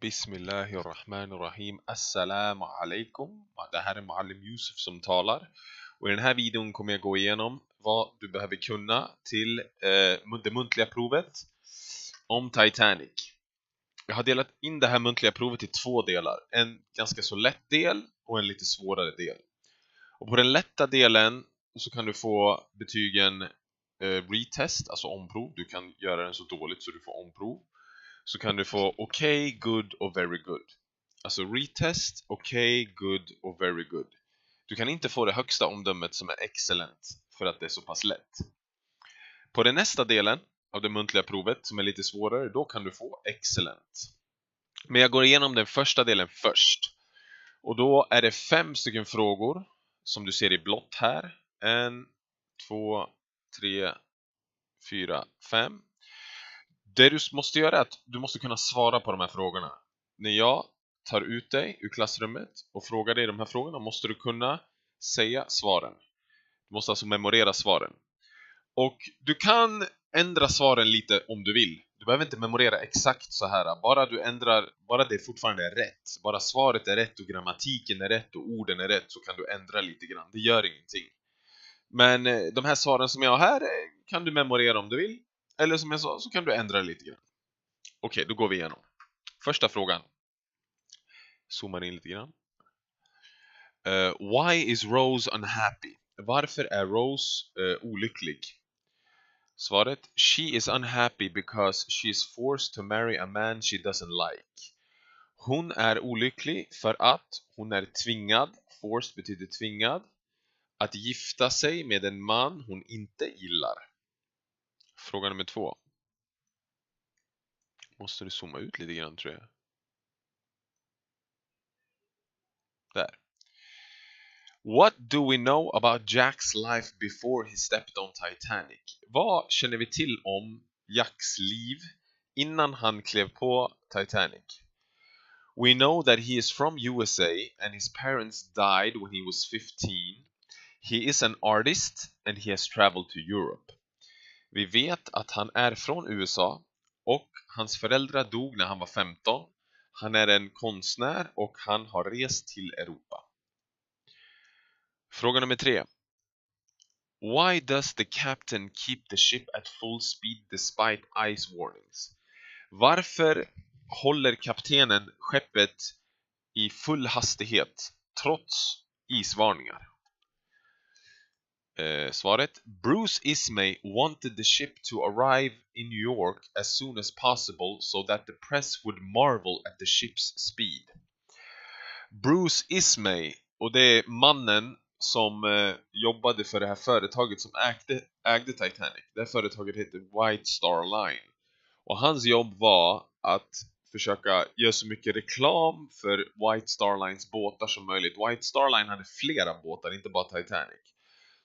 Bismillahirrahmanirrahim. Assalamu alaikum. Det här är Muallim Yusuf som talar. Och i den här videon kommer jag gå igenom vad du behöver kunna till det muntliga provet om Titanic. Jag har delat in det här muntliga provet i två delar. En ganska så lätt del och en lite svårare del. Och på den lätta delen så kan du få betygen retest, alltså omprov. Du kan göra den så dåligt så du får omprov. Så kan du få okej, good och very good. Alltså retest, okej, good och very good. Du kan inte få det högsta omdömet som är excellent för att det är så pass lätt. På den nästa delen av det muntliga provet som är lite svårare, då kan du få excellent. Men jag går igenom den första delen först. Och då är det 5 stycken frågor som du ser i blått här. 1, 2, 3, 4, 5. Det du måste göra är att du måste kunna svara på de här frågorna. När jag tar ut dig ur klassrummet och frågar dig de här frågorna måste du kunna säga svaren. Du måste alltså memorera svaren. Och du kan ändra svaren lite om du vill. Du behöver inte memorera exakt så här. Bara det fortfarande är rätt. Bara svaret är rätt och grammatiken är rätt och orden är rätt så kan du ändra lite grann. Det gör ingenting. Men de här svaren som jag har här kan du memorera om du vill. Eller som jag sa så kan du ändra lite grann. Okej, då går vi igenom. Första frågan. Zoomar in lite grann. Why is Rose unhappy? Varför är Rose olycklig? Svaret. She is unhappy because she is forced to marry a man she doesn't like. Hon är olycklig för att hon är tvingad. Forced betyder tvingad. Att gifta sig med en man hon inte gillar. Fråga nummer 2. Måste du zooma ut lite grann tror jag. Där. What do we know about Jack's life before he stepped on Titanic? Vad känner vi till om Jacks liv innan han klev på Titanic? We know that he is from USA and his parents died when he was 15. He is an artist and he has traveled to Europe. Vi vet att han är från USA och hans föräldrar dog när han var 15. Han är en konstnär och han har rest till Europa. Fråga nummer 3. Why does the captain keep the ship at full speed despite ice warnings? Varför håller kaptenen skeppet i full hastighet trots isvarningar? Svaret. Bruce Ismay wanted the ship to arrive in New York as soon as possible so that the press would marvel at the ship's speed. Bruce Ismay, och det är mannen som jobbade för det här företaget som ägde Titanic. Det här företaget heter White Star Line. Och hans jobb var att försöka göra så mycket reklam för White Star Lines båtar som möjligt. White Star Line hade flera båtar, inte bara Titanic.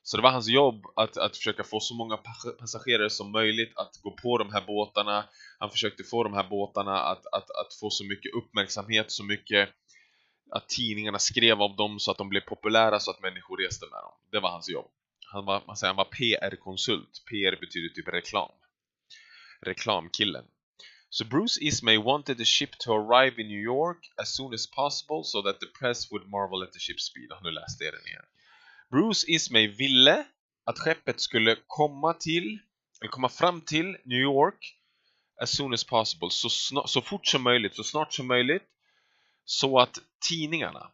Så det var hans jobb att försöka få så många passagerare som möjligt att gå på de här båtarna. Han försökte få de här båtarna att få så mycket uppmärksamhet, så mycket att tidningarna skrev av dem så att de blev populära så att människor reste med dem. Det var hans jobb. Han var PR-konsult. PR betyder typ reklam. Reklamkillen. So Bruce Ismay wanted the ship to arrive in New York as soon as possible so that the press would marvel at the ship's speed. Nu läste jag den igen. Bruce Ismay ville att skeppet skulle komma fram till New York as soon as possible, så fort som möjligt, så snart som möjligt, så att tidningarna,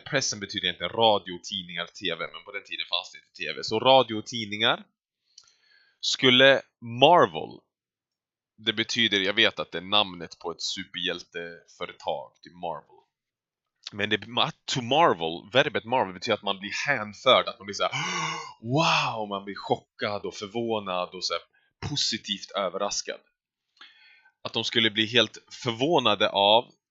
pressen betyder inte radio, tidningar, tv, men på den tiden fanns det inte tv, så radio och tidningar skulle marvel. Det betyder, jag vet att det är namnet på ett superhjälteföretag, typ Marvel. Men to marvel, verbet marvel betyder att man blir hänförd, att man blir så här, wow, man blir chockad och förvånad och så här, positivt överraskad. Att de skulle bli helt förvånade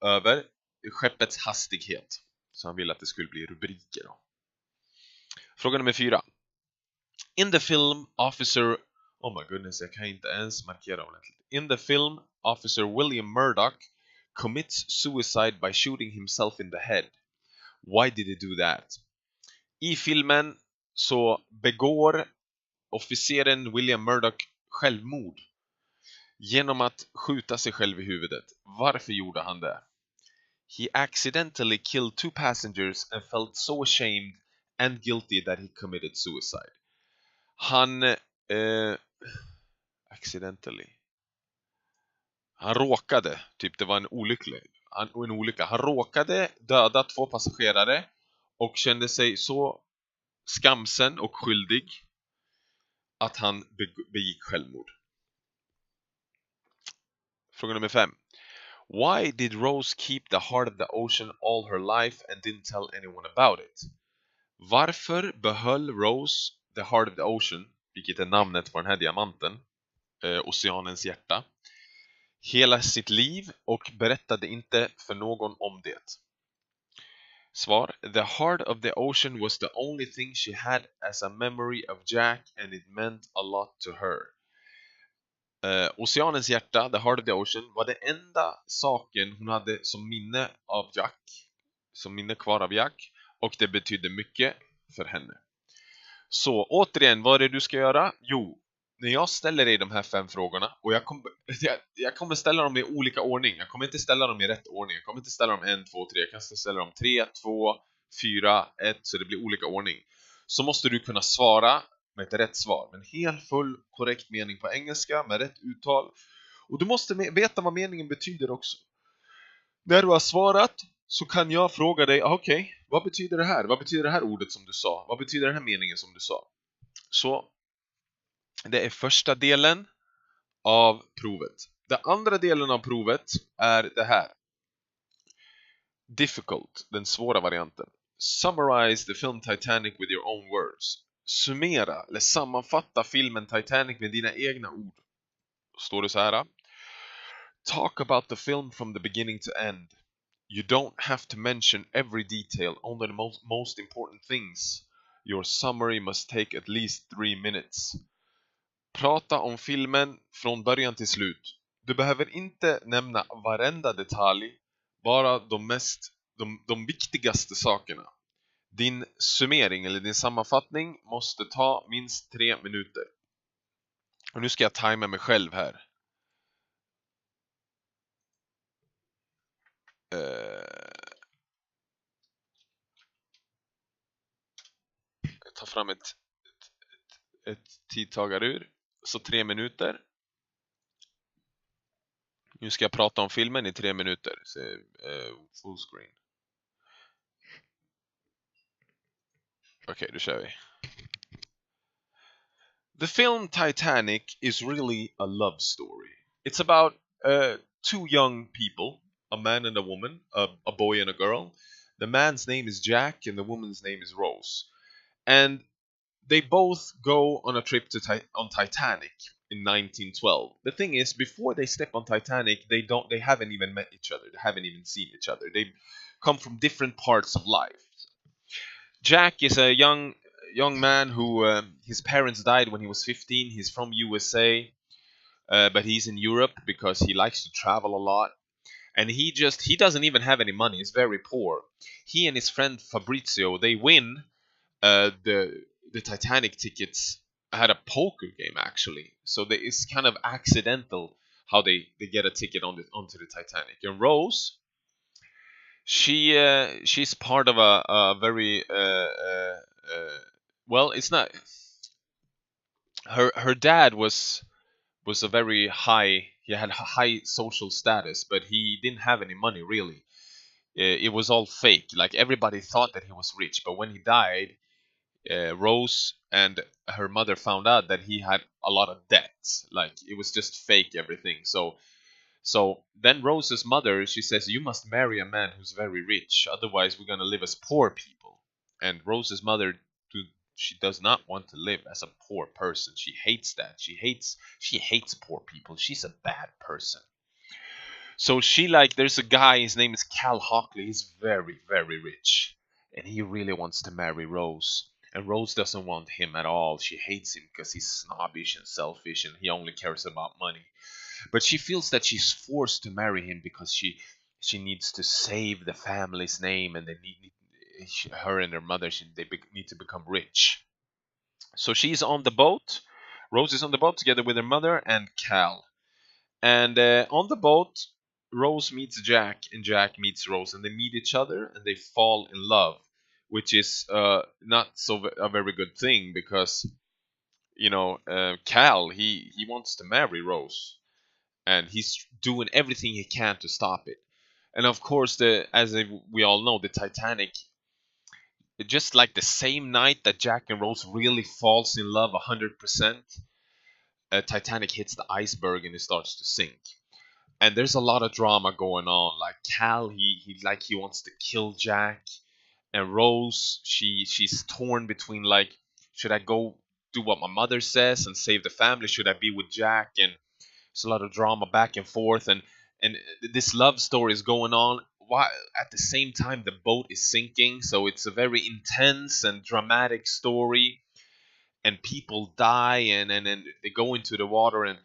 över skeppets hastighet. Så han ville att det skulle bli rubriker då. Fråga nummer 4. In the film, officer... Oh my goodness, jag kan inte ens markera ordentligt. In the film, officer William Murdoch commits suicide by shooting himself in the head. Why did he do that? I filmen så begår officeren William Murdoch självmord genom att skjuta sig själv i huvudet. Varför gjorde han det? He accidentally killed two passengers and felt so ashamed and guilty that he committed suicide. Han accidentally. Han råkade, typ det var en olycka. Han råkade döda två passagerare och kände sig så skamsen och skyldig att han begick självmord. Fråga nummer 5. Why did Rose keep the heart of the ocean all her life and didn't tell anyone about it? Varför behöll Rose the heart of the ocean, vilket är namnet på den här diamanten, oceanens hjärta, hela sitt liv och berättade inte för någon om det? Svar: The heart of the ocean was the only thing she had as a memory of Jack and it meant a lot to her. Oceanens hjärta, the heart of the ocean, var det enda saken hon hade som minne av Jack, som minne kvar av Jack, och det betydde mycket för henne. Så återigen, vad är det du ska göra? Jo, när jag ställer dig de här 5 frågorna, och jag kommer ställa dem i olika ordning. Jag kommer inte ställa dem i rätt ordning. Jag kommer inte ställa dem 1, 2, 3. Jag kan ställa dem 3, 2, 4, 1, så det blir olika ordning. Så måste du kunna svara med ett rätt svar, med en helt full korrekt mening på engelska med rätt uttal. Och du måste veta vad meningen betyder också. När du har svarat så kan jag fråga dig, okej, vad betyder det här? Vad betyder det här ordet som du sa? Vad betyder den här meningen som du sa? Så det är första delen av provet. Den andra delen av provet är det här. Difficult, den svåra varianten. Summarize the film Titanic with your own words. Summera eller sammanfatta filmen Titanic med dina egna ord. Står det så här. Talk about the film from the beginning to end. You don't have to mention every detail, only the most important things. Your summary must take at least 3 minutes. Prata om filmen från början till slut. Du behöver inte nämna varenda detalj, bara de viktigaste sakerna. Din summering eller din sammanfattning måste ta minst 3 minuter. Och nu ska jag tajma mig själv här. Jag tar fram ett tidtagarur. Så 3 minuter. Nu ska jag prata om filmen i 3 minuter. Så, full screen. Okej, då kör vi. The film Titanic is really a love story. It's about 2 young people, a man and a woman, a boy and a girl. The man's name is Jack and the woman's name is Rose. And they both go on a trip on Titanic in 1912. The thing is, before they step on Titanic, they haven't even met each other. They haven't even seen each other. They come from different parts of life. Jack is a young man who his parents died when he was 15. He's from USA, but he's in Europe because he likes to travel a lot. And he doesn't even have any money. He's very poor. He and his friend Fabrizio, they win the Titanic tickets at a poker game, actually. So it's kind of accidental how they get a ticket onto the Titanic. And Rose, she's part of a very well, it's not her dad was a very high, he had high social status, but he didn't have any money really. It was all fake. Like, everybody thought that he was rich, but when he died, Rose and her mother found out that he had a lot of debts. Like, it was just fake everything. So then Rose's mother, she says, you must marry a man who's very rich, otherwise we're gonna live as poor people. And Rose's mother, she does not want to live as a poor person. She hates that. She hates poor people. She's a bad person. So there's a guy, his name is Cal Hockley. He's very, very rich, and he really wants to marry Rose. And Rose doesn't want him at all. She hates him because he's snobbish and selfish, and he only cares about money. But she feels that she's forced to marry him because she needs to save the family's name, and her and her mother, they need to become rich. So she's on the boat. Rose is on the boat together with her mother and Cal. And on the boat, Rose meets Jack, and Jack meets Rose, and they meet each other, and they fall in love, which is not a very good thing because Cal he wants to marry Rose, and he's doing everything he can to stop it. And of course, we all know, the Titanic, just like the same night that Jack and Rose really falls in love 100%, Titanic hits the iceberg and it starts to sink. And there's a lot of drama going on. Like Cal, he wants to kill Jack, and Rose, she's torn between, like, should I go do what my mother says and save the family? Should I be with Jack? And there's a lot of drama back and forth, and this love story is going on while at the same time the boat is sinking. So it's a very intense and dramatic story, and people die, and they go into the water, and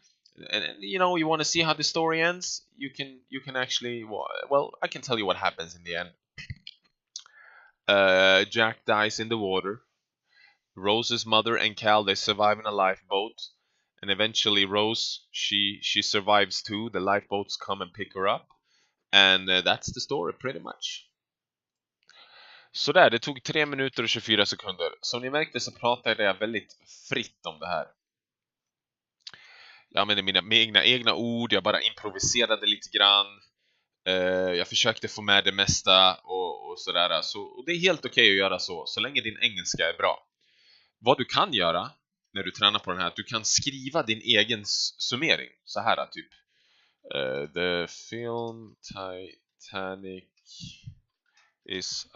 you want to see how the story ends. You can actually, well, I can tell you what happens in the end. Jack dies in the water. Rose's mother and Cal, they survive in a lifeboat, and eventually Rose, she survives too. The lifeboats come and pick her up, and that's the story pretty much. Så där, det tog 3 minuter och 24 sekunder. Som ni märkte så pratade jag väldigt fritt om det här. Jag använde mina egna ord, jag bara improviserade lite grann. Jag försökte få med det mesta och sådär. Och det är helt okej att göra så länge din engelska är bra. Vad du kan göra när du tränar på den här, att du kan skriva din egen summering. Så här typ. The film Titanic is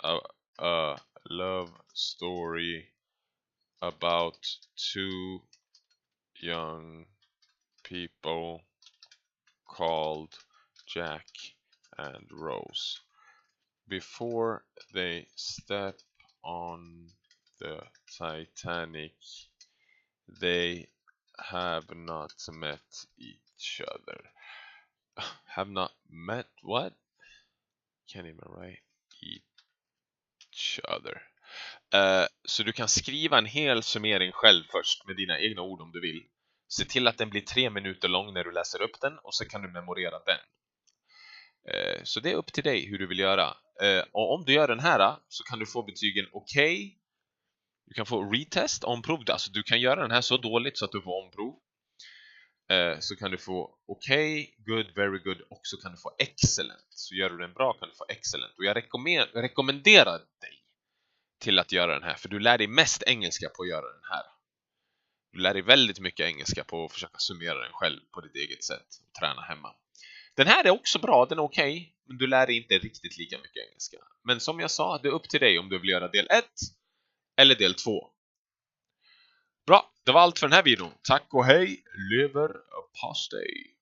a love story about two young people called Jack and Rose. Before they step on the Titanic, they have not met each other. Have not met what? Can't even write each other. Så du kan skriva en hel summering själv först med dina egna ord om du vill. Se till att den blir 3 minuter lång när du läser upp den, och så kan du memorera den. Så det är upp till dig hur du vill göra. Och om du gör den här så kan du få betygen okej. Du kan få retest, omprov. Alltså du kan göra den här så dåligt så att du får omprov. Så kan du få okej, good, very good, och så kan du få excellent. Så gör du den bra kan du få excellent. Och jag rekommenderar dig till att göra den här, för du lär dig mest engelska på att göra den här. Du lär dig väldigt mycket engelska på att försöka summera den själv på ditt eget sätt och träna hemma. Den här är också bra, den är okej, men du lär dig inte riktigt lika mycket engelska. Men som jag sa, det är upp till dig om du vill göra del 1 eller del 2. Bra, det var allt för den här videon. Tack och hej, leverpastej!